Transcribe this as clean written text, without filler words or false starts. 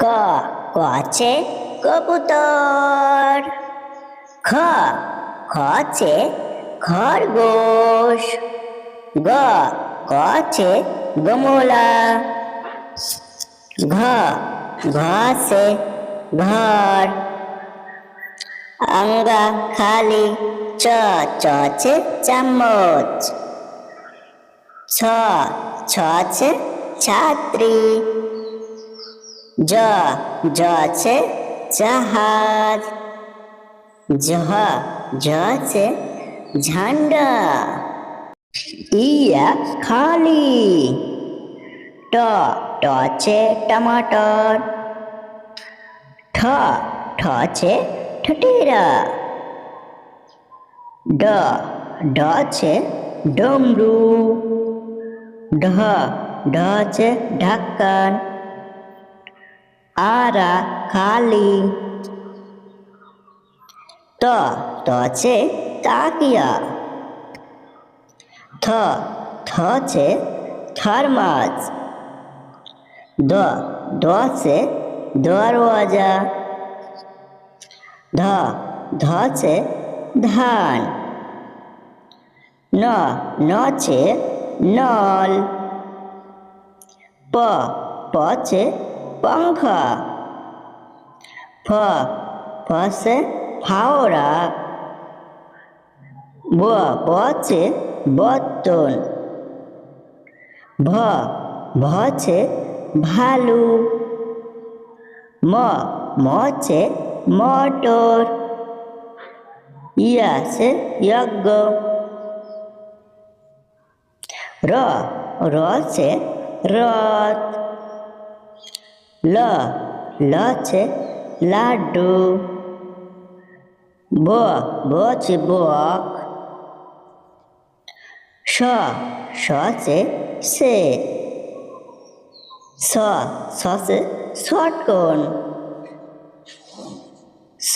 ক আছে কবুতর। খ আছে খরগোশ। গ আছে গমলা। ঘ আছে ঘর। আঙ্গা খালি। চ আছে চামচ। ছ আছে ছাত্রী। জ আছে জাহাজ। ঝ আছে ঝান্ডা। ইয়া খালি। ট আছে টমাটর। ঠ আছে ঠটেরা। ড আছে ডমরু। ঢ আছে ঢাক্কান। আরা খালি। ত আছে তাকিয়া। থ আছে থার্মাস। দ আছে দরওয়াজা। ধ আছে ধান। ন আছে নল। প আছে पंखा। फ আছে ফাওড়া। ব আছে বর্তন। ভ আছে ভালু। ম আছে মটর। ইয়া আছে যজ্ঞ। র আছে রথ। ল আছে লাড্ডু। ব আছে বক। স আছে সে। স আছে শটকন।